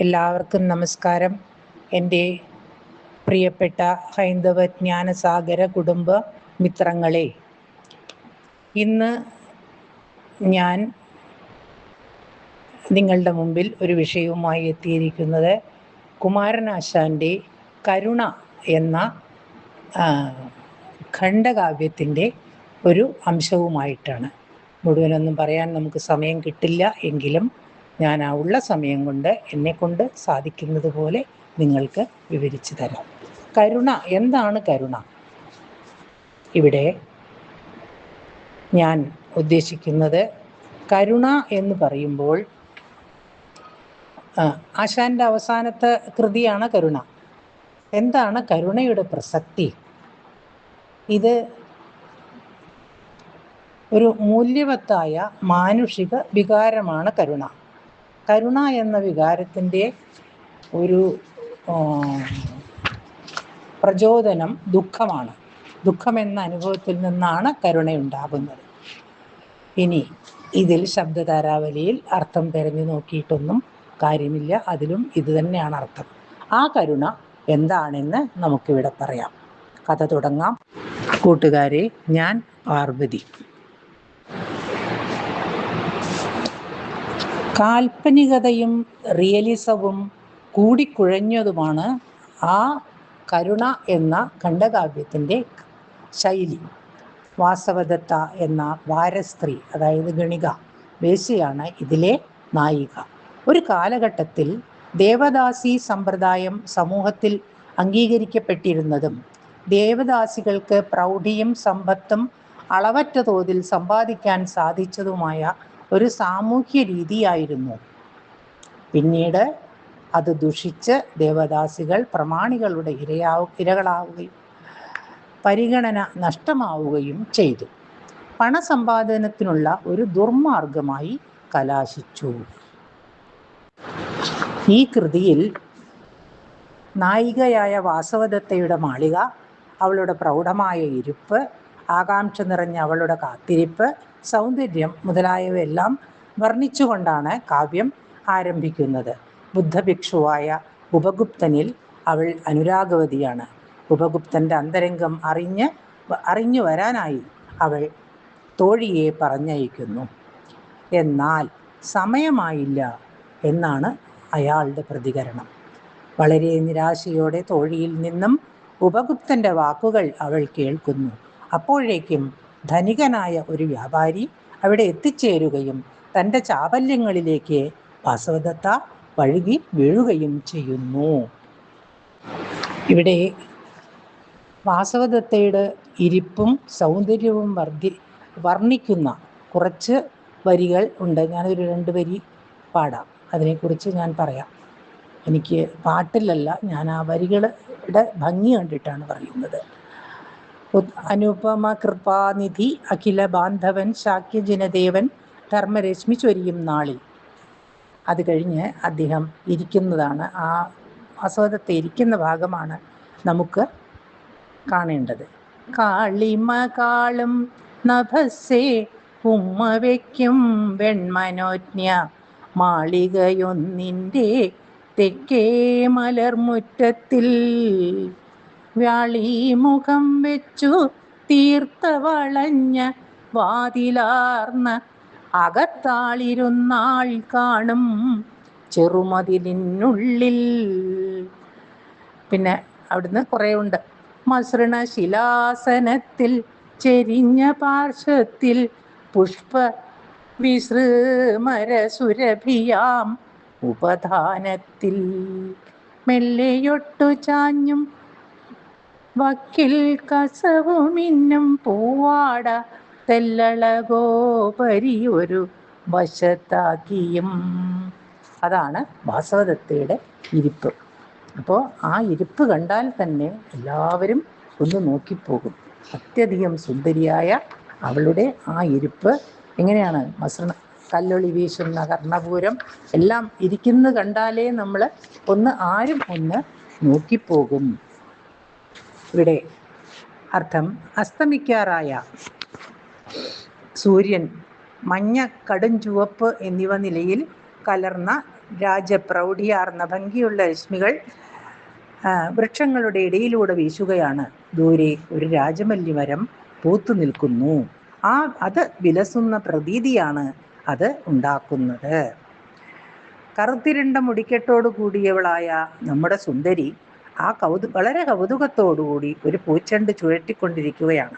എല്ലാവർക്കും നമസ്കാരം. എൻ്റെ പ്രിയപ്പെട്ട ഹൈന്ദവ ജ്ഞാനസാഗര കുടുംബ മിത്രങ്ങളെ, ഇന്ന് ഞാൻ നിങ്ങളുടെ മുമ്പിൽ ഒരു വിഷയവുമായി എത്തിയിരിക്കുന്നത് കുമാരനാശാൻ്റെ കരുണ എന്ന ഖണ്ഡകാവ്യത്തിൻ്റെ ഒരു അംശവുമായിട്ടാണ്. മുഴുവനൊന്നും പറയാൻ നമുക്ക് സമയം കിട്ടില്ല എങ്കിലും ഞാൻ ആ ഉള്ള സമയം കൊണ്ട് എന്നെക്കൊണ്ട് സാധിക്കുന്നത് പോലെ നിങ്ങൾക്ക് വിവരിച്ചു തരാം. കരുണ എന്താണ്? കരുണ ഇവിടെ ഞാൻ ഉദ്ദേശിക്കുന്നത്, കരുണ എന്ന് പറയുമ്പോൾ ആശാൻ്റെ അവസാനത്തെ കൃതിയാണ് കരുണ. എന്താണ് കരുണയുടെ പ്രസക്തി? ഇത് ഒരു മൂല്യവത്തായ മാനുഷിക വികാരമാണ് കരുണ. കരുണ എന്ന വികാരത്തിൻ്റെ ഒരു പ്രചോദനം ദുഃഖമാണ്. ദുഃഖമെന്ന അനുഭവത്തിൽ നിന്നാണ് കരുണയുണ്ടാകുന്നത്. ഇനി ഇതിൽ ശബ്ദധാരാവലിയിൽ അർത്ഥം തിരഞ്ഞു നോക്കിയിട്ടൊന്നും കാര്യമില്ല, അതിലും ഇത് തന്നെയാണ് അർത്ഥം. ആ കരുണ എന്താണെന്ന് നമുക്കിവിടെ പറയാം. കഥ തുടങ്ങാം. കൂട്ടുകാരെ, ഞാൻ പാർവതി. കാൽപ്പനികതയും റിയലിസവും കൂടിക്കുഴഞ്ഞതുമാണ് ആ കരുണ എന്ന ഖണ്ഡകാവ്യത്തിൻ്റെ ശൈലി. വാസവദത്ത എന്ന വാരസ്ത്രീ, അതായത് ഗണിക വേശ്യയാണ് ഇതിലെ നായിക. ഒരു കാലഘട്ടത്തിൽ ദേവദാസി സമ്പ്രദായം സമൂഹത്തിൽ അംഗീകരിക്കപ്പെട്ടിരുന്നതും ദേവദാസികൾക്ക് പ്രൗഢിയും സമ്പത്തും അളവറ്റ തോതിൽ സമ്പാദിക്കാൻ സാധിച്ചതുമായ ഒരു സാമൂഹ്യ രീതിയായിരുന്നു. പിന്നീട് അത് ദുഷിച്ച് ദേവദാസികൾ പ്രമാണികളുടെ ഇരകളാവുകയും പരിഗണന നഷ്ടമാവുകയും ചെയ്തു. പണസമ്പാദനത്തിനുള്ള ഒരു ദുർമാർഗമായി കലാശിച്ചു. ഈ കൃതിയിൽ നായികയായ വാസവദത്തയുടെ മാളിക, അവളുടെ പ്രൗഢമായ ഇരിപ്പ്, ആകാംക്ഷ നിറഞ്ഞ അവളുടെ കാത്തിരിപ്പ്, സൗന്ദര്യം മുതലായവയെല്ലാം വർണ്ണിച്ചുകൊണ്ടാണ് കാവ്യം ആരംഭിക്കുന്നത്. ബുദ്ധഭിക്ഷുവായ ഉപഗുപ്തനിൽ അവൾ അനുരാഗവതിയാണ്. ഉപഗുപ്തൻ്റെ അന്തരംഗം അറിഞ്ഞു വരാനായി അവൾ തോഴിയെ പറഞ്ഞയക്കുന്നു. എന്നാൽ സമയമായില്ല എന്നാണ് അയാളുടെ പ്രതികരണം. വളരെ നിരാശയോടെ തോഴിയിൽ നിന്നും ഉപഗുപ്തൻ്റെ വാക്കുകൾ അവൾ കേൾക്കുന്നു. അപ്പോഴേക്കും ധനികനായ ഒരു വ്യാപാരി അവിടെ എത്തിച്ചേരുകയും തൻ്റെ ചാബല്യങ്ങളിലേക്ക് വാസവദത്ത വഴുകി വീഴുകയും ചെയ്യുന്നു. ഇവിടെ വാസവദത്തയുടെ ഇരിപ്പും സൗന്ദര്യവും വർണ്ണിക്കുന്ന കുറച്ച് വരികൾ ഉണ്ട്. ഞാനൊരു 2 വരി പാടാം. അതിനെക്കുറിച്ച് ഞാൻ പറയാം. എനിക്ക് പാട്ടിലല്ല, ഞാൻ ആ വരികളുടെ ഭംഗി കണ്ടിട്ടാണ് പറയുന്നത്. അനുപമ കൃപാനിധി അഖില ബാന്ധവൻ ശാക്യജനദേവൻ ധർമ്മരശ്മി ചൊരിയും നാളിൽ. അത് കഴിഞ്ഞ് അദ്ദേഹം ഇരിക്കുന്നതാണ്. ആ വാസവദത്ത ഇരിക്കുന്ന ഭാഗമാണ് നമുക്ക് കാണേണ്ടത്. കാളിമ കാളും നഭസ്സേ ഉമ്മ വയ്ക്കും വെൺമനോജ്ഞ മാളികയൊന്നിൻ്റെ തെക്കേ മലർമുറ്റത്തിൽ വ്യാളീമുഖം വെച്ചു തീർത്ത വളഞ്ഞ വാതിലാർന്ന അകത്താളിരുന്നാൾ കാണും ചെറുമതിലിനുള്ളിൽ. പിന്നെ അവിടുന്ന് കുറേ ഉണ്ട്. മസൃണ ശിലാസനത്തിൽ ചെരിഞ്ഞ പാർശ്വത്തിൽ പുഷ്പ വിസൃമരസുരഭിയാം ഉപധാനത്തിൽ മെല്ലെയൊട്ടു ചാഞ്ഞും വക്കിൽ കസവുമിന്നും പൂവാട തെല്ലളകോപരി ഒരു വശത്താക്കിയും. അതാണ് വാസവദത്തയുടെ ഇരിപ്പ്. അപ്പോൾ ആ ഇരിപ്പ് കണ്ടാൽ തന്നെ എല്ലാവരും ഒന്ന് നോക്കിപ്പോകും. അത്യധികം സുന്ദരിയായ അവളുടെ ആ ഇരിപ്പ് എങ്ങനെയാണ്? മസൃണ കല്ലൊളി വീശുന്ന കർണപൂരം എല്ലാം ഇരിക്കുന്നത് കണ്ടാലേ നമ്മൾ ആരും ഒന്ന് നോക്കിപ്പോകും. ഇവിടെ അർത്ഥം, അസ്തമിക്കാറായ സൂര്യൻ മഞ്ഞ, കടും ചുവപ്പ് എന്നിവ നിലയിൽ കലർന്ന രാജപ്രൗഢിയാർന്ന ഭംഗിയുള്ള രശ്മികൾ വൃക്ഷങ്ങളുടെ ഇടയിലൂടെ വീശുകയാണ്. ദൂരെ ഒരു രാജമല്ലി മരം പൂത്തു നിൽക്കുന്നു. അത് വിലസുന്ന പ്രതീതിയാണ് അത് ഉണ്ടാക്കുന്നത്. കറുത്തിരണ്ട മുടിക്കെട്ടോടു കൂടിയവളായ നമ്മുടെ സുന്ദരി വളരെ കൗതുകത്തോടുകൂടി ഒരു പൂച്ചെണ്ട് ചുഴറ്റിക്കൊണ്ടിരിക്കുകയാണ്.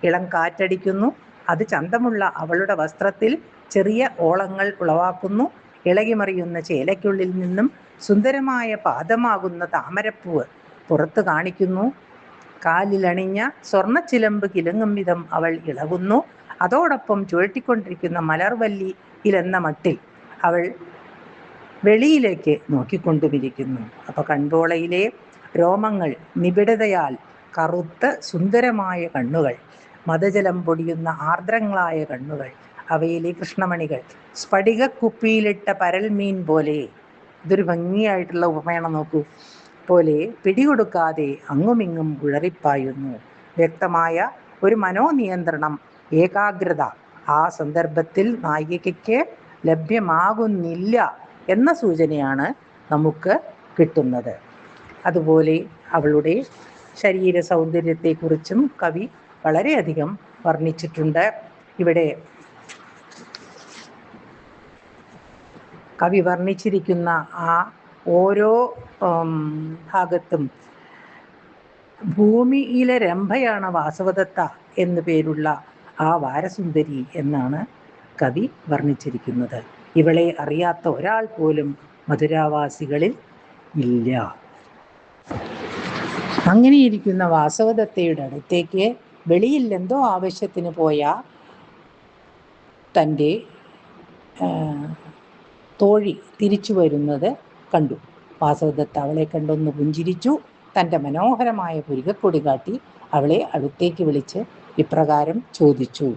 ഇളം കാറ്റടിക്കുന്നു. അത് ചന്തമുള്ള അവളുടെ വസ്ത്രത്തിൽ ചെറിയ ഓളങ്ങൾ ഉളവാക്കുന്നു. ഇളകിമറിയുന്ന ചേലയ്ക്കുള്ളിൽ നിന്നും സുന്ദരമായ പാദമാകുന്ന താമരപ്പൂവ് പുറത്തു കാണിക്കുന്നു. കാലിലണിഞ്ഞ സ്വർണ്ണച്ചിലമ്പ് കിലുങ്ങും വിധം അവൾ ഇളകുന്നു. അതോടൊപ്പം ചുഴറ്റിക്കൊണ്ടിരിക്കുന്ന മലർവല്ലിയിലെന്ന മട്ടിൽ അവൾ വെളിയിലേക്ക് നോക്കിക്കൊണ്ടുമിരിക്കുന്നു. അപ്പൊ കൺപോളയിലെ രോമങ്ങൾ നിബിഡതയാൽ കറുത്ത് സുന്ദരമായ കണ്ണുകൾ, മദജലം പൊടിയുന്ന ആർദ്രങ്ങളായ കണ്ണുകൾ, അവയിലെ കൃഷ്ണമണികൾ സ്ഫടികക്കുപ്പിയിലിട്ട പരൽമീൻ പോലെ, ഇതൊരു ഭംഗിയായിട്ടുള്ള ഉപമയാണ് നോക്കൂ, പോലെ പിടികൊടുക്കാതെ അങ്ങുമിങ്ങും ഉഴറിപ്പായുന്നു. വ്യക്തമായ ഒരു മനോനിയന്ത്രണം, ഏകാഗ്രത ആ സന്ദർഭത്തിൽ നായികയ്ക്ക് ലഭ്യമാകുന്നില്ല എന്ന സൂചനയാണ് നമുക്ക് കിട്ടുന്നത്. അതുപോലെ അവളുടെ ശരീര സൗന്ദര്യത്തെക്കുറിച്ചും കവി വളരെയധികം വർണ്ണിച്ചിട്ടുണ്ട്. ഇവിടെ കവി വർണ്ണിച്ചിരിക്കുന്ന ആ ഓരോ ഭാഗത്തും ഭൂമിയിലെ രംഭയാണ് വാസവദത്ത എന്നു പേരുള്ള ആ വാരസുന്ദരി എന്നാണ് കവി വർണ്ണിച്ചിരിക്കുന്നത്. ഇവളെ അറിയാത്ത ഒരാൾ പോലും മധുരാവാസികളിൽ ഇല്ല. അങ്ങനെയിരിക്കുന്ന വാസവദത്തയുടെ അടുത്തേക്ക് വെളിയിൽ എന്തോ ആവശ്യത്തിന് പോയ തൻ്റെ തോഴി തിരിച്ചു വരുന്നത് കണ്ടു. വാസവദത്ത അവളെ കണ്ടൊന്ന് പുഞ്ചിരിച്ചു. തൻ്റെ മനോഹരമായ പുരികക്കൊടി കാട്ടി അവളെ അടുത്തേക്ക് വിളിച്ച് ഇപ്രകാരം ചോദിച്ചു: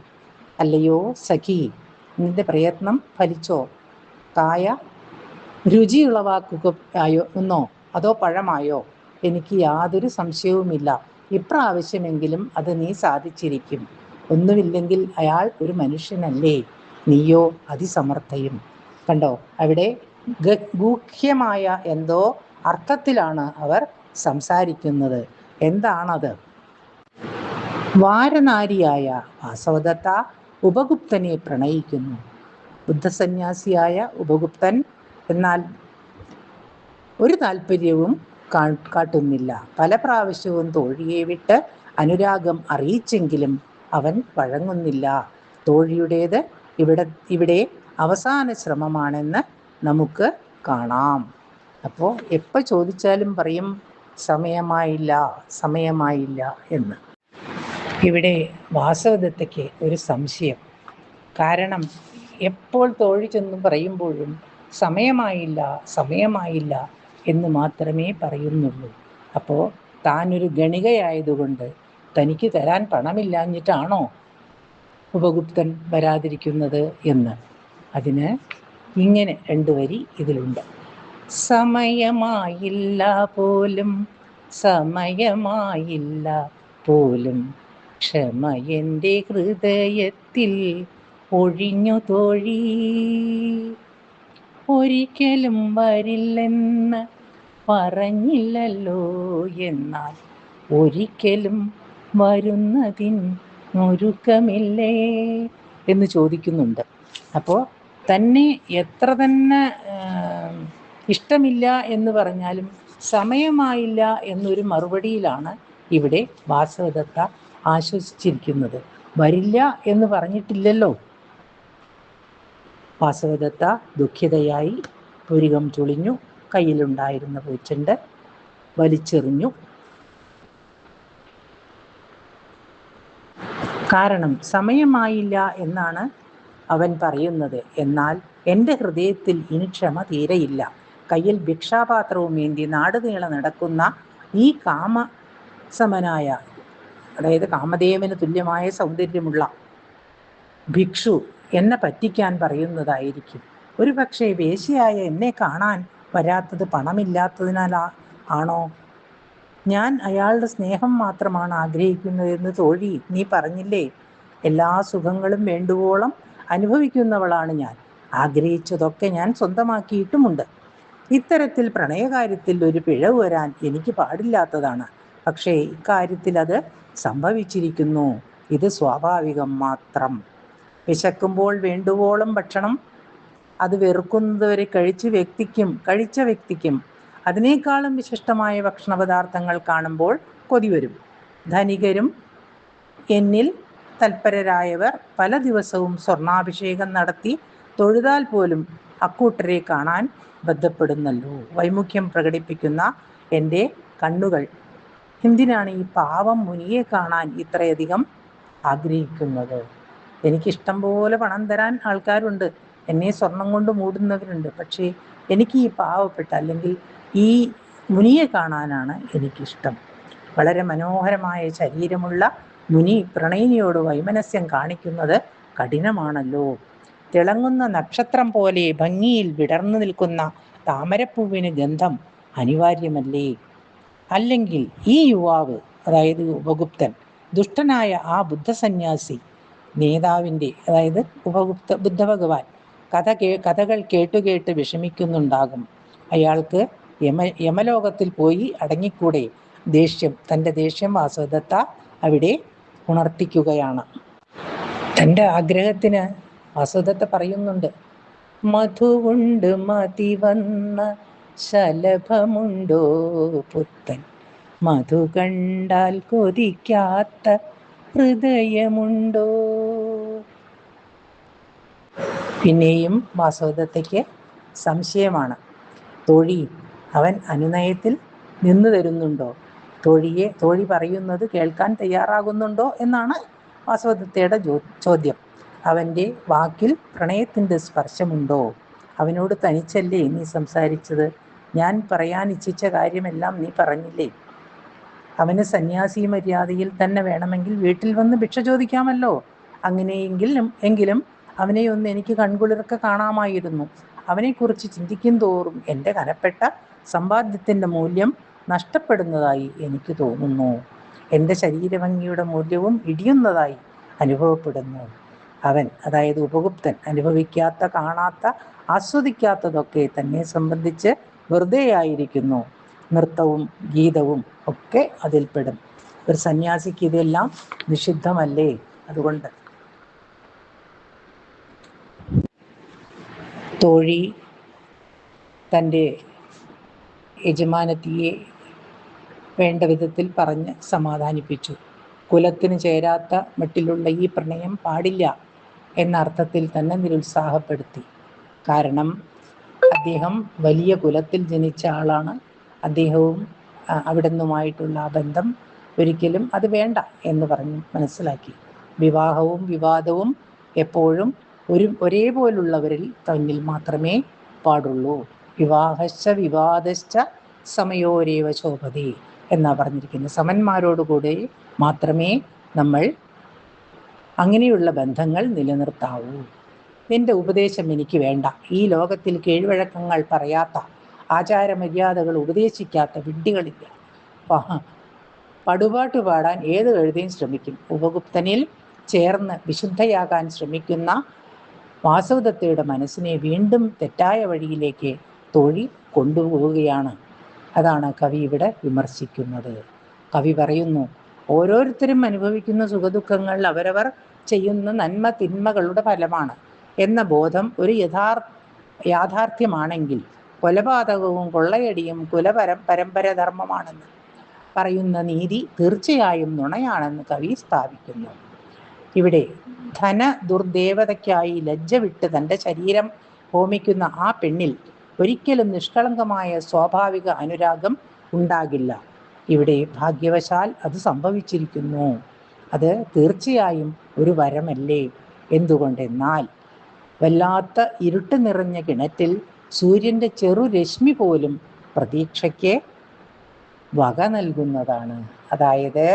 അല്ലയോ സഖി, നിന്റെ പ്രയത്നം ഫലിച്ചോ? കായ രുചിയുളവാക്കുകയോ എന്നോ അതോ പഴമായോ? എനിക്ക് യാതൊരു സംശയവുമില്ല. ഇപ്രാവശ്യമെങ്കിലും അത് നീ സാധിച്ചിരിക്കും. ഒന്നുമില്ലെങ്കിൽ അയാൾ ഒരു മനുഷ്യനല്ലേ, നീയോ അതിസമർത്ഥയും. കണ്ടോ, അവിടെ ഗൂഹ്യമായ എന്തോ അർത്ഥത്തിലാണ് അവർ സംസാരിക്കുന്നത്. എന്താണത്? വാരനാരിയായ വാസവദത്ത ഉപഗുപ്തനെ പ്രണയിക്കുന്നു. ബുദ്ധസന്യാസിയായ ഉപഗുപ്തൻ എന്നാൽ ഒരു താല്പര്യവും കാട്ടുന്നില്ല. പല പ്രാവശ്യവും തോഴിയെ വിട്ട് അനുരാഗം അറിയിച്ചെങ്കിലും അവൻ വഴങ്ങുന്നില്ല. തോഴിയുടേത് ഇവിടെ അവസാന ശ്രമമാണെന്ന് നമുക്ക് കാണാം. അപ്പോൾ എപ്പോൾ ചോദിച്ചാലും പറയും സമയമായില്ല, സമയമായില്ല എന്ന്. ഇവിടെ വാസവദത്തയ്ക്ക് ഒരു സംശയം. കാരണം എപ്പോൾ തോഴി ചെന്ന് പറയുമ്പോഴും സമയമായില്ല, സമയമായില്ല എന്ന് മാത്രമേ പറയുന്നുള്ളൂ. അപ്പോൾ താനൊരു ഗണികയായതുകൊണ്ട് തനിക്ക് തരാൻ പണമില്ലാഞ്ഞിട്ടാണോ ഉപഗുപ്തൻ വരാതിരിക്കുന്നത് എന്ന്. അതിന് ഇങ്ങനെ 2 വരി ഇതിലുണ്ട്: സമയമായില്ല പോലും, സമയമായില്ല പോലും, ക്ഷമ എൻ്റെ ഹൃദയത്തിൽ ഒഴിഞ്ഞു തോഴി. ഒരിക്കലും വരില്ലെന്ന് പറഞ്ഞില്ലല്ലോ, എന്നാൽ ഒരിക്കലും വരുന്നതിനൊരുക്കമില്ലേ എന്ന് ചോദിക്കുന്നുണ്ട്. അപ്പോൾ തന്നെ എത്ര തന്നെ ഇഷ്ടമില്ല എന്ന് പറഞ്ഞാലും സമയമായില്ല എന്നൊരു മറുപടിയിലാണ് ഇവിടെ വാസവദത്ത ആശ്വസിച്ചിരിക്കുന്നത്. വരില്ല എന്ന് പറഞ്ഞിട്ടില്ലല്ലോ. വാസവദത്ത ദുഃഖിതയായി പുരികം ചുളിഞ്ഞു. കയ്യിലുണ്ടായിരുന്ന പൂച്ചെണ്ട് വലിച്ചെറിഞ്ഞു. കാരണം സമയമായില്ല എന്നാണ് അവൻ പറയുന്നത്. എന്നാൽ എൻ്റെ ഹൃദയത്തിൽ ഇനി ക്ഷമ തീരെയില്ല. കയ്യിൽ ഭിക്ഷാപാത്രവും ഏന്തി നാടുനീളെ നടക്കുന്ന ഈ കാമസമനായ, അതായത് കാമദേവന് തുല്യമായ സൗന്ദര്യമുള്ള ഭിക്ഷു എന്നെ പറ്റിക്കാൻ പറയുന്നതായിരിക്കും. ഒരു പക്ഷേ വേശ്യയായ എന്നെ കാണാൻ വരാത്തത് പണമില്ലാത്തതിനാലാ ആണോ? ഞാൻ അയാളുടെ സ്നേഹം മാത്രമാണ് ആഗ്രഹിക്കുന്നതെന്ന് തോഴി നീ പറഞ്ഞില്ലേ? എല്ലാ സുഖങ്ങളും വേണ്ടുവോളം അനുഭവിക്കുന്നവളാണ് ഞാൻ. ആഗ്രഹിച്ചതൊക്കെ ഞാൻ സ്വന്തമാക്കിയിട്ടുമുണ്ട്. ഇത്തരത്തിൽ പ്രണയകാര്യത്തിൽ ഒരു പിഴവ് വരാൻ എനിക്ക് പാടില്ലാത്തതാണ്. പക്ഷേ ഇക്കാര്യത്തിൽ അത് സംഭവിച്ചിരിക്കുന്നു. ഇത് സ്വാഭാവികം മാത്രം. വിശക്കുമ്പോൾ വേണ്ടുവോളം ഭക്ഷണം അത് വെറുക്കുന്നതുവരെ കഴിച്ച വ്യക്തിക്കും അതിനേക്കാളും വിശിഷ്ടമായ ഭക്ഷണ പദാർത്ഥങ്ങൾ കാണുമ്പോൾ കൊതി വരും. ധനികരും എന്നിൽ തൽപരരായവർ പല ദിവസവും സ്വർണാഭിഷേകം നടത്തി തൊഴുതാൽ പോലും അക്കൂട്ടരെ കാണാൻ ബന്ധപ്പെടുന്നല്ലോ. വൈമുഖ്യം പ്രകടിപ്പിക്കുന്ന എൻ്റെ കണ്ണുകൾ എന്തിനാണ് ഈ പാവം മുനിയെ കാണാൻ ഇത്രയധികം ആഗ്രഹിക്കുന്നത്? എനിക്കിഷ്ടം പോലെ പണം തരാൻ ആൾക്കാരുണ്ട്, എന്നെ സ്വർണം കൊണ്ട് മൂടുന്നവരുണ്ട്. പക്ഷേ എനിക്ക് ഈ പാവപ്പെട്ട അല്ലെങ്കിൽ ഈ മുനിയെ കാണാനാണ് എനിക്കിഷ്ടം. വളരെ മനോഹരമായ ശരീരമുള്ള മുനി പ്രണയിനിയോട് വൈമനസ്യം കാണിക്കുന്നത് കഠിനമാണല്ലോ. തിളങ്ങുന്ന നക്ഷത്രം പോലെ ഭംഗിയിൽ വിടർന്നു നിൽക്കുന്ന താമരപ്പൂവിന് ഗന്ധം അനിവാര്യമല്ലേ? അല്ലെങ്കിൽ ഈ യുവാവ്, അതായത് ഉപഗുപ്തൻ, ദുഷ്ടനായ ആ ബുദ്ധസന്യാസി നേതാവിൻ്റെ, അതായത് ബുദ്ധഭഗവാൻ കഥകൾ കേട്ട് വിഷമിക്കുന്നുണ്ടാകും. അയാൾക്ക് യമലോകത്തിൽ പോയി അടങ്ങിക്കൂടെ? തൻ്റെ ദേഷ്യം വാസവദത്ത അവിടെ ഉണർത്തിക്കുകയാണ്. തൻ്റെ ആഗ്രഹത്തിന് വാസവദത്ത പറയുന്നുണ്ട്, മധുവുണ്ട് മതി വന്ന ശലഭമുണ്ടോ പുത്തൻ, മധു കണ്ടാൽ കൊതിക്കാത്ത ഹൃദയമുണ്ടോ. പിന്നെയും വാസവദത്തയ്ക്ക് സംശയമാണ്. തോഴി, അവൻ അനുനയത്തിൽ നിന്നു തരുന്നുണ്ടോ? തോഴി പറയുന്നത് കേൾക്കാൻ തയ്യാറാകുന്നുണ്ടോ എന്നാണ് വാസവദത്തയുടെ ചോദ്യം. അവൻ്റെ വാക്കിൽ പ്രണയത്തിൻ്റെ സ്പർശമുണ്ടോ? അവനോട് തനിച്ചല്ലേ നീ സംസാരിച്ചത്? ഞാൻ പറയാൻ ഇച്ഛിച്ച കാര്യമെല്ലാം നീ പറഞ്ഞില്ലേ? അവന് സന്യാസി മര്യാദയിൽ തന്നെ വേണമെങ്കിൽ വീട്ടിൽ വന്ന് ഭിക്ഷ ചോദിക്കാമല്ലോ. എങ്കിലും അവനെ ഒന്ന് എനിക്ക് കൺകുളിർക്കെ കാണാമായിരുന്നു. അവനെക്കുറിച്ച് ചിന്തിക്കും തോറും എൻ്റെ കനപ്പെട്ട സമ്പാദ്യത്തിൻ്റെ മൂല്യം നഷ്ടപ്പെടുന്നതായി എനിക്ക് തോന്നുന്നു. എൻ്റെ ശരീരഭംഗിയുടെ മൂല്യവും ഇടിയുന്നതായി അനുഭവപ്പെടുന്നു. അവൻ, അതായത് ഉപഗുപ്തൻ, അനുഭവിക്കാത്ത, കാണാത്ത, ആസ്വദിക്കാത്തതൊക്കെ തന്നെ സംബന്ധിച്ച് വെറുതെയായിരിക്കുന്നു. നൃത്തവും ഗീതവും ഒക്കെ അതിൽപ്പെടും. ഒരു സന്യാസിക്ക് ഇതെല്ലാം നിഷിദ്ധമല്ലേ? അതുകൊണ്ട് തോഴി തൻ്റെ യജമാനത്തിയെ വേണ്ട വിധത്തിൽ പറഞ്ഞ് സമാധാനിപ്പിച്ചു. കുലത്തിന് ചേരാത്ത മട്ടിലുള്ള ഈ പ്രണയം പാടില്ല എന്ന അർത്ഥത്തിൽ തന്നെ നിരുത്സാഹപ്പെടുത്തി. കാരണം അദ്ദേഹം വലിയ കുലത്തിൽ ജനിച്ച ആളാണ്. അദ്ദേഹവും അവിടെ നിന്നുമായിട്ടുള്ള ആ ബന്ധം ഒരിക്കലും അത് വേണ്ട എന്ന് പറഞ്ഞ് മനസ്സിലാക്കി. വിവാഹവും വിവാദവും എപ്പോഴും ഒരേപോലുള്ളവരിൽ തന്നിൽ മാത്രമേ പാടുള്ളൂ. വിവാഹശ്ച വിവാദശ്ച സമയോരേവ ശോഭതേ എന്നാ പറഞ്ഞിരിക്കുന്നത്. സമന്മാരോടുകൂടി മാത്രമേ നമ്മൾ അങ്ങനെയുള്ള ബന്ധങ്ങൾ നിലനിർത്താവൂ. നിന്റെ ഉപദേശം എനിക്ക് വേണ്ട. ഈ ലോകത്തിൽ കീഴ്വഴക്കങ്ങൾ പറയാത്ത, ആചാരമര്യാദകൾ ഉപദേശിക്കാത്ത വിഡ്ഢികളില്ല. പടുപാട്ട് പാടാൻ ഏത് കഴുതയും ശ്രമിക്കും. ഉപഗുപ്തനിൽ ചേർന്ന് വിശുദ്ധയാകാൻ ശ്രമിക്കുന്ന വാസവദത്തയുടെ മനസ്സിനെ വീണ്ടും തെറ്റായ വഴിയിലേക്ക് തോഴി കൊണ്ടുപോവുകയാണ്. അതാണ് കവി ഇവിടെ വിമർശിക്കുന്നത്. കവി പറയുന്നു, ഓരോരുത്തരും അനുഭവിക്കുന്ന സുഖദുഃഖങ്ങൾ അവരവർ ചെയ്യുന്ന നന്മ തിന്മകളുടെ ഫലമാണ് എന്ന ബോധം ഒരു യാഥാർത്ഥ്യമാണെങ്കിൽ കൊലപാതകവും കൊള്ളയടിയും പരമ്പരധർമ്മമാണെന്ന് പറയുന്ന നീതി തീർച്ചയായും നുണയാണെന്ന് കവി സ്ഥാപിക്കുന്നു. ഇവിടെ ധന ദുർദേവതയ്ക്കായി ലജ്ജ വിട്ട് തൻ്റെ ശരീരം ഹോമിക്കുന്ന ആ പെണ്ണിൽ ഒരിക്കലും നിഷ്കളങ്കമായ സ്വാഭാവിക അനുരാഗം ഉണ്ടാകില്ല. ഇവിടെ ഭാഗ്യവശാൽ അത് സംഭവിച്ചിരിക്കുന്നു. അത് തീർച്ചയായും ഒരു വരമല്ലേ? എന്തുകൊണ്ടെന്നാൽ വല്ലാത്ത ഇരുട്ട് നിറഞ്ഞ കിണറ്റിൽ സൂര്യൻ്റെ ചെറുരശ്മി പോലും പ്രതീക്ഷയ്ക്ക് വക നൽകുന്നതാണ്. അതായത്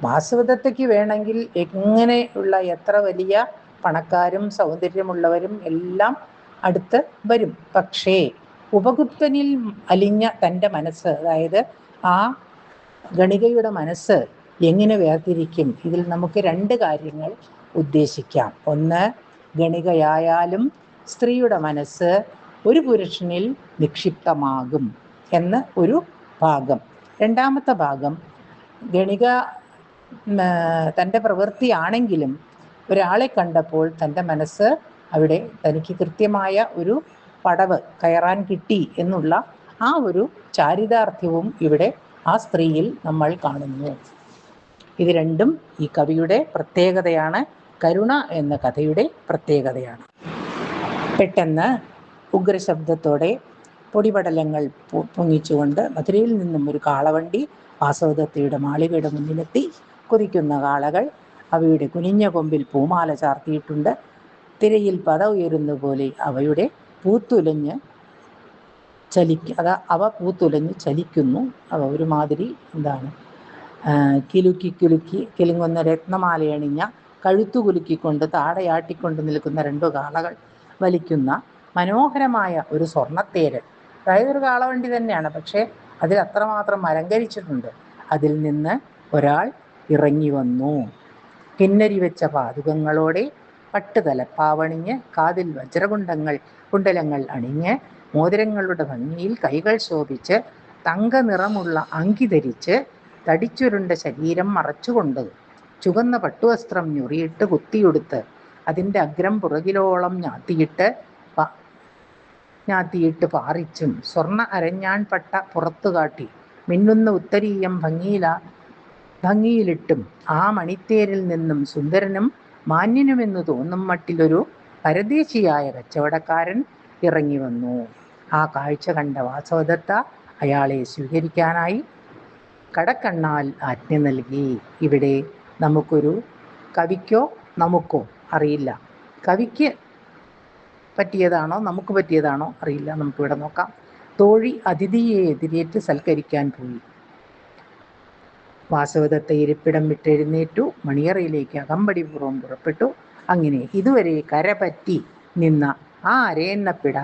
വാസവദത്തയ്ക്ക് വേണമെങ്കിൽ എങ്ങനെയുള്ള എത്ര വലിയ പണക്കാരും സൗന്ദര്യമുള്ളവരും എല്ലാം അടുത്ത് വരും. പക്ഷേ ഉപഗുപ്തനിൽ അലിഞ്ഞ തൻ്റെ മനസ്സ്, അതായത് ആ ഗണികയുടെ മനസ്സ് എങ്ങനെ വേർതിരിക്കും? ഇതിൽ നമുക്ക് രണ്ട് കാര്യങ്ങൾ ഉദ്ദേശിക്കാം. ഒന്ന്, ഗണികയായാലും സ്ത്രീയുടെ മനസ്സ് ഒരു പുരുഷനിൽ നിക്ഷിപ്തമാകും എന്ന് ഒരു ഭാഗം. രണ്ടാമത്തെ ഭാഗം, ഗണിക തൻ്റെ പ്രവൃത്തിയാണെങ്കിലും ഒരാളെ കണ്ടപ്പോൾ തൻ്റെ മനസ്സ് അവിടെ തനിക്ക് കൃത്യമായ ഒരു പടവ് കയറാൻ കിട്ടി എന്നുള്ള ആ ഒരു ചാരിതാർത്ഥ്യവും ഇവിടെ ആ സ്ത്രീയിൽ നമ്മൾ കാണുന്നു. ഇത് രണ്ടും ഈ കവിയുടെ പ്രത്യേകതയാണ്, കരുണ എന്ന കഥയുടെ പ്രത്യേകതയാണ്. പെട്ടെന്ന് ഉഗ്രശബ്ദത്തോടെ പൊടിപടലങ്ങൾ പൊങ്ങിച്ചുകൊണ്ട് മധുരയിൽ നിന്നും ഒരു കാളവണ്ടി വാസവദത്തയുടെ മാളികയുടെ മുന്നിലെത്തി. കുതിക്കുന്ന കാളകൾ, അവയുടെ കുനിഞ്ഞ കൊമ്പിൽ പൂമാല ചാർത്തിയിട്ടുണ്ട്. തിരയിൽ പത ഉയരുന്ന പോലെ അവയുടെ പൂത്തുലഞ്ഞ് അവ പൂത്തുലഞ്ഞ് ചലിക്കുന്നു. അവ ഒരുമാതിരി കിലുക്കി കിലുങ്ങുന്ന രത്നമാലയണിഞ്ഞ കഴുത്തു കുലുക്കിക്കൊണ്ട് താടയാട്ടിക്കൊണ്ട് നിൽക്കുന്ന 2 കാളകൾ വലിക്കുന്ന മനോഹരമായ ഒരു സ്വർണ്ണത്തേര്. അതായത് ഒരു കാളവണ്ടി തന്നെയാണ്, പക്ഷേ അതിൽ അത്രമാത്രം അലങ്കരിച്ചിട്ടുണ്ട്. അതിൽ നിന്ന് ഒരാൾ ഇറങ്ങി വന്നു. കിന്നരി വെച്ച പാതുകങ്ങളോടെ പട്ടുതലപ്പാവണിഞ്ഞ് കാതിൽ കുണ്ടലങ്ങൾ അണിഞ്ഞ് മോതിരങ്ങളുടെ ഭംഗിയിൽ കൈകൾ ശോഭിച്ച് തങ്ക നിറമുള്ള അങ്കി ധരിച്ച് തടിച്ചുരുണ്ട ശരീരം മറച്ചുകൊണ്ട് ചുവന്ന പട്ടുവസ്ത്രം ഞൊറിയിട്ട് കുത്തിയെടുത്ത് അതിൻ്റെ അഗ്രം പുറകിലോളം ഞാത്തിയിട്ട് പാറിച്ചും സ്വർണ്ണ അരഞ്ഞാൺ പട്ട പുറത്തു കാട്ടി മിന്നുന്ന ഉത്തരീയം ഭംഗിയിലിട്ടും ആ മണിത്തേരിൽ നിന്നും സുന്ദരനും മാന്യനുമെന്ന് തോന്നും മട്ടിലൊരു പരദേശിയായ കച്ചവടക്കാരൻ ഇറങ്ങി വന്നു. ആ കാഴ്ച കണ്ട വാസവദത്ത അയാളെ സ്വീകരിക്കാനായി കടക്കണ്ണാൽ ആജ്ഞ നൽകി. ഇവിടെ നമുക്കോ അറിയില്ല, കവിക്ക് പറ്റിയതാണോ നമുക്ക് പറ്റിയതാണോ അറിയില്ല, നമുക്കിവിടെ നോക്കാം. തോഴി അതിഥിയെ എതിരേറ്റ് സൽക്കരിക്കാൻ പോയി. വാസവദത്ത ഇരിപ്പിടം വിട്ടെഴുന്നേറ്റു, മണിയറയിലേക്ക് അകമ്പടിപൂർവ്വം പുറപ്പെട്ടു. അങ്ങനെ ഇതുവരെ കരപറ്റി നിന്ന ആ അരയന്നപ്പിട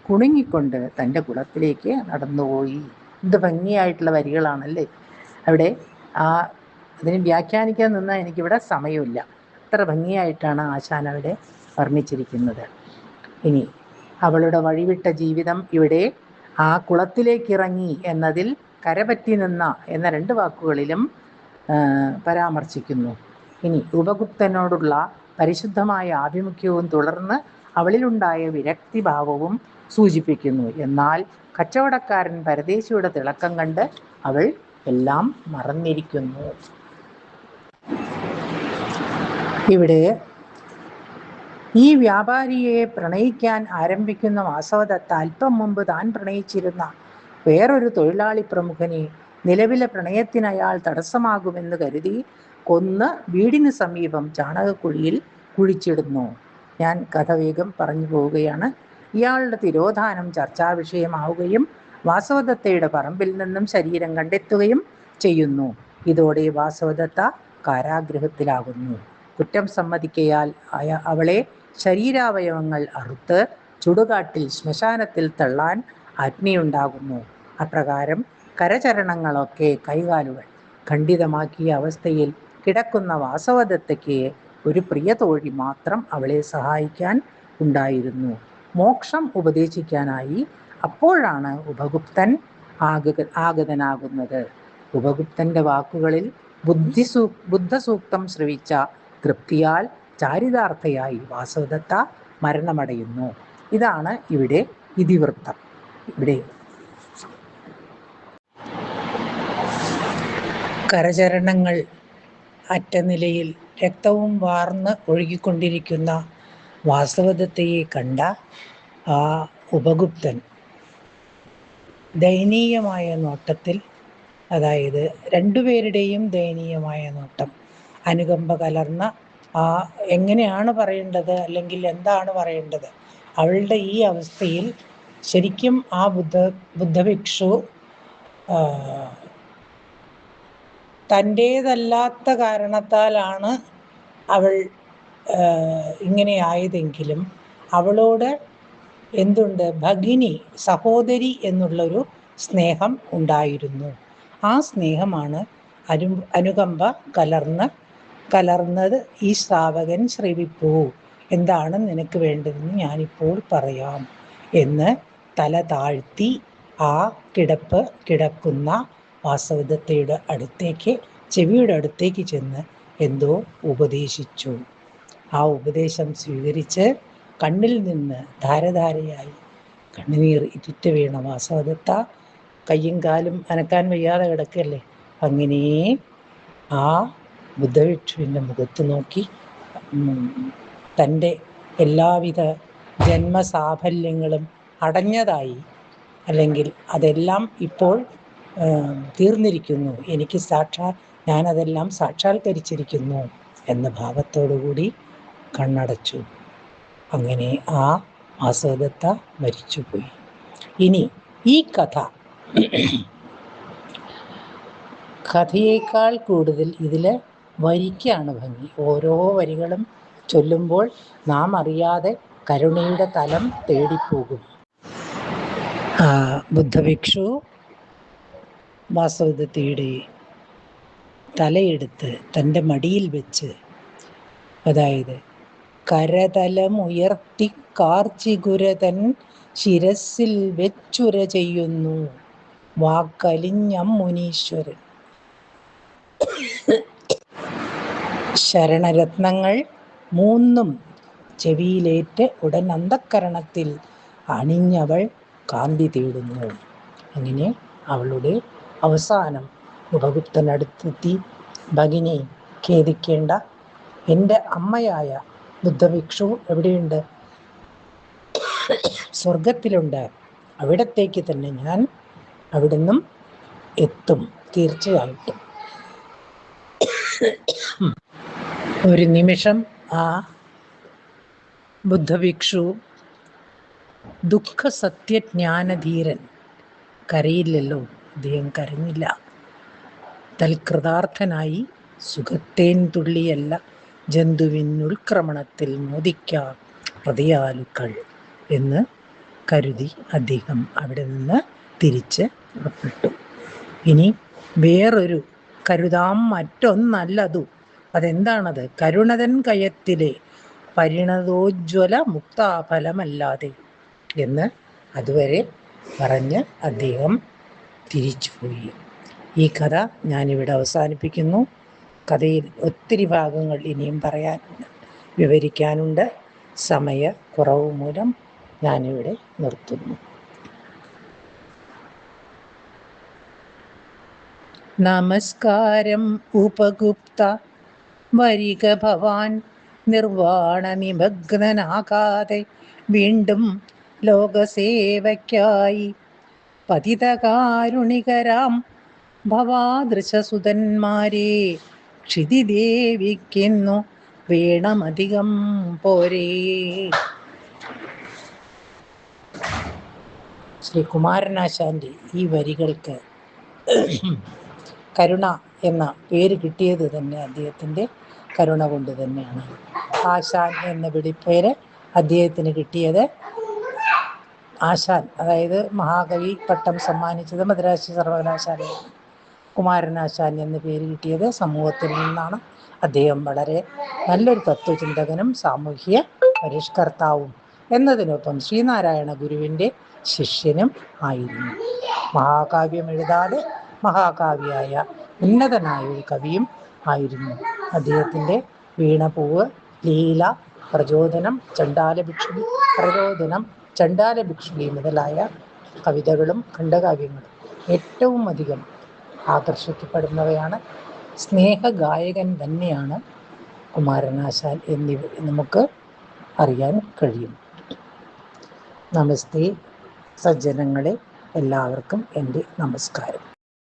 കുണുങ്ങിക്കൊണ്ട് തൻ്റെ കുളത്തിലേക്ക് നടന്നുപോയി. എന്ത് ഭംഗിയായിട്ടുള്ള വരികളാണല്ലേ! അവിടെ അതിന് വ്യാഖ്യാനിക്കാൻ നിന്നാൽ എനിക്കിവിടെ സമയമില്ല. അത്ര ഭംഗിയായിട്ടാണ് ആശാൻ അവിടെ വർണ്ണിച്ചിരിക്കുന്നത്. ഇനി അവളുടെ വഴിവിട്ട ജീവിതം ഇവിടെ ആ കുളത്തിലേക്കിറങ്ങി എന്നതിൽ കരപറ്റി നിന്ന എന്ന 2 വാക്കുകളിലും പരാമർശിക്കുന്നു. ഇനി ഉപഗുപ്തനോടുള്ള പരിശുദ്ധമായ ആഭിമുഖ്യവും തുടർന്ന് അവളിലുണ്ടായ വിരക്തിഭാവവും സൂചിപ്പിക്കുന്നു. എന്നാൽ കച്ചവടക്കാരൻ പരദേശിയുടെ തിളക്കം കണ്ട് അവൾ എല്ലാം മറന്നിരിക്കുന്നു. ഇവിടെ ഈ വ്യാപാരിയെ പ്രണയിക്കാൻ ആരംഭിക്കുന്ന വാസവദത്ത അല്പം മുമ്പ് താൻ പ്രണയിച്ചിരുന്ന വേറൊരു തൊഴിലാളി പ്രമുഖനെ നിലവിലെ പ്രണയത്തിന് അയാൾ തടസ്സമാകുമെന്ന് കരുതി കൊന്ന് വീടിന് സമീപം ചാണകക്കുഴിയിൽ കുഴിച്ചിടുന്നു. ഞാൻ കഥ വേഗം പറഞ്ഞു പോവുകയാണ്. ഇയാളുടെ തിരോധാനം ചർച്ചാ വിഷയമാവുകയും വാസവദത്തയുടെ പറമ്പിൽ നിന്നും ശരീരം കണ്ടെത്തുകയും ചെയ്യുന്നു. ഇതോടെ വാസവദത്ത കാരാഗൃഹത്തിലാകുന്നു. കുറ്റം സമ്മതിക്കയാൽ അവളെ ശരീരാവയവങ്ങൾ അറുത്ത് ചുടുകാട്ടിൽ ശ്മശാനത്തിൽ തള്ളാൻ ആജ്ഞയുണ്ടാകുന്നു. അപ്രകാരം കരചരണങ്ങളൊക്കെ കൈകാലുകൾ ഖണ്ഡിതമാക്കിയ അവസ്ഥയിൽ കിടക്കുന്ന വാസവദത്തയ്ക്ക് ഒരു പ്രിയ തോഴി മാത്രം അവളെ സഹായിക്കാൻ ഉണ്ടായിരുന്നു. മോക്ഷം ഉപദേശിക്കാനായി അപ്പോഴാണ് ഉപഗുപ്തൻ ആഗതനാകുന്നത്. ഉപഗുപ്തന്റെ വാക്കുകളിൽ ബുദ്ധസൂക്തം ശ്രവിച്ച തൃപ്തിയാൽ ചാരിതാർത്ഥയായി വാസവദത്ത മരണമടയുന്നു. ഇതാണ് ഇവിടെ ഇതിവൃത്തം. ഇവിടെ കരചരണങ്ങൾ അറ്റ നിലയിൽ രക്തവും വാർന്ന് ഒഴുകിക്കൊണ്ടിരിക്കുന്ന വാസവദത്തയെ കണ്ട ആ ഉപഗുപ്തൻ ദയനീയമായ നോട്ടത്തിൽ, അതായത് 2 പേരുടെയും ദയനീയമായ നോട്ടം, അനുകമ്പ കലർന്ന എങ്ങനെയാണ് പറയേണ്ടത് അല്ലെങ്കിൽ എന്താണ് പറയേണ്ടത്, അവളുടെ ഈ അവസ്ഥയിൽ ശരിക്കും ആ ബുദ്ധഭിക്ഷു തൻ്റേതല്ലാത്ത കാരണത്താലാണ് അവൾ ഇങ്ങനെ ആയതെങ്കിലും അവളോട് ഭഗിനി, സഹോദരി എന്നുള്ളൊരു സ്നേഹം ഉണ്ടായിരുന്നു. ആ സ്നേഹമാണ് അനുകമ്പ കലർന്നത് ഈ ശ്രാവകൻ ശ്രവിപ്പൂ എന്താണ് നിനക്ക് വേണ്ടതെന്ന് ഞാനിപ്പോൾ പറയാം എന്ന് തല താഴ്ത്തി ആ കിടക്കുന്ന വാസവദത്തയുടെ അടുത്തേക്ക്, ചെവിയുടെ അടുത്തേക്ക് ചെന്ന് എന്തോ ഉപദേശിച്ചു. ആ ഉപദേശം സ്വീകരിച്ച് കണ്ണിൽ നിന്ന് ധാരധാരയായി കണ്ണുനീർ ഇറ്റിറ്റ വീണ വാസവദത്ത കയ്യും കാലും അനക്കാൻ വയ്യാതെ കിടക്കല്ലേ. അങ്ങനെ ആ ബുദ്ധഭിക്ഷുവിൻ്റെ മുഖത്ത് നോക്കി തൻ്റെ എല്ലാവിധ ജന്മസാഫല്യങ്ങളും അടഞ്ഞതായി, അല്ലെങ്കിൽ അതെല്ലാം ഇപ്പോൾ തീർന്നിരിക്കുന്നു, എനിക്ക് ഞാനതെല്ലാം സാക്ഷാത്കരിച്ചിരിക്കുന്നു എന്ന ഭാവത്തോടുകൂടി കണ്ണടച്ചു. അങ്ങനെ ആ വാസവദത്ത മരിച്ചുപോയി. ഇനി ഈ കഥയേക്കാൾ കൂടുതൽ ഇതിൽ വരിക്കാണ് ഭംഗി. ഓരോ വരികളും ചൊല്ലുമ്പോൾ നാം അറിയാതെ കരുണയുടെ തലം തേടിപ്പോകും. ബുദ്ധഭിക്ഷു വാസവദത്തയുടെ തലയെടുത്ത് തൻ്റെ മടിയിൽ വെച്ച്, അതായത് കരതലമുയർത്തി കാർച്ചികുരതൻ ശിരസിൽ വെച്ചുര ചെയ്യുന്നു വാക്കലിഞ്ഞമ്മുനീശ്വരൻ. ശരണരത്നങ്ങൾ മൂന്നും ചെവിയിലേറ്റ് ഉടൻ അന്ധക്കരണത്തിൽ അണിഞ്ഞവൾ കാന്തി തേടുന്നു. അങ്ങനെ അവളുടെ അവസാനം ഉപഗുപ്തനടുത്തെത്തി, ഭഗിനി ഖേദിക്കേണ്ട, എൻ്റെ അമ്മയായ ബുദ്ധഭിക്ഷു എവിടെയുണ്ട്? സ്വർഗത്തിലുണ്ട്. അവിടത്തേക്ക് തന്നെ ഞാൻ അവിടുന്നും എത്തും തീർച്ചയായിട്ടും. ഒരു നിമിഷം ആ ബുദ്ധഭിക്ഷു ദുഃഖസത്യജ്ഞാനധീരൻ കരയില്ലല്ലോ, അദ്ദേഹം കരഞ്ഞില്ല. തൽകൃതാർത്ഥനായി സുഖത്തേൻ തുള്ളിയല്ല ജന്തുവിനുൾക്രമണത്തിൽ മോദിക്കാം ഹൃദയാലുക്കൾ എന്ന് കരുതി അദ്ദേഹം അവിടെ നിന്ന് തിരിച്ച് പുറപ്പെട്ടു. ഇനി വേറൊരു കരുതാം മറ്റൊന്നല്ലതു. അതെന്താണത്? കരുണതൻ കയത്തിലെ പരിണതോജ്വല മുക്താഫലമല്ലാതെ എന്ന് അതുവരെ പറഞ്ഞ് അദ്ദേഹം തിരിച്ചുപോയി. ഈ കഥ ഞാനിവിടെ അവസാനിപ്പിക്കുന്നു. കഥയിൽ ഒത്തിരി ഭാഗങ്ങൾ ഇനിയും പറയാനുണ്ട്, വിവരിക്കാനുണ്ട്. സമയക്കുറവ് മൂലം ഞാനിവിടെ നിർത്തുന്നു. നമസ്കാരം ഉപഗുപ്ത, വരിക ഭവാൻ നിർവാണ നിമഗ്നനാകാതെ വീണ്ടും ലോകസേവയ്ക്കായി. പതിതകാരുണികരാം ഭവാദൃശസുതന്മാരെ ക്ഷിതിദേവിക്കുന്നു വേണമധികം പോരേ. ശ്രീ കുമാരനാശാൻ്റെ ഈ വരികൾക്ക് കരുണ എന്ന പേര് കിട്ടിയത് തന്നെ അദ്ദേഹത്തിൻ്റെ കരുണ കൊണ്ട് തന്നെയാണ്. ആശാൻ എന്ന വിളിപ്പേര് അദ്ദേഹത്തിന് കിട്ടിയത് ആശാൻ, അതായത് മഹാകവി പട്ടം സമ്മാനിച്ചത് മദ്രാസ് സർവകലാശാലയാണ്. കുമാരനാശാൻ എന്ന പേര് കിട്ടിയത് സമൂഹത്തിൽ നിന്നാണ്. അദ്ദേഹം വളരെ നല്ലൊരു തത്വചിന്തകനും സാമൂഹ്യ പരിഷ്കർത്താവും എന്നതിനൊപ്പം ശ്രീനാരായണ ഗുരുവിൻ്റെ ശിഷ്യനും ആയിരുന്നു. മഹാകാവ്യം എഴുതാതെ മഹാകാവ്യായ ഉന്നതനായ ഒരു കവിയും ആയിരുന്നു. അദ്ദേഹത്തിൻ്റെ വീണപൂവ്, ലീല, പ്രചോദനം, ചണ്ഡാലഭിക്ഷുകി മുതലായ കവിതകളും ഖണ്ഡകാവ്യങ്ങളും ഏറ്റവും അധികം ആകർഷിക്കപ്പെടുന്നവയാണ്. സ്നേഹഗായകൻ തന്നെയാണ് കുമാരനാശാൻ എന്നിവ നമുക്ക് അറിയാൻ കഴിയും. നമസ്തേ സജ്ജനങ്ങളെ, എല്ലാവർക്കും എൻ്റെ നമസ്കാരം.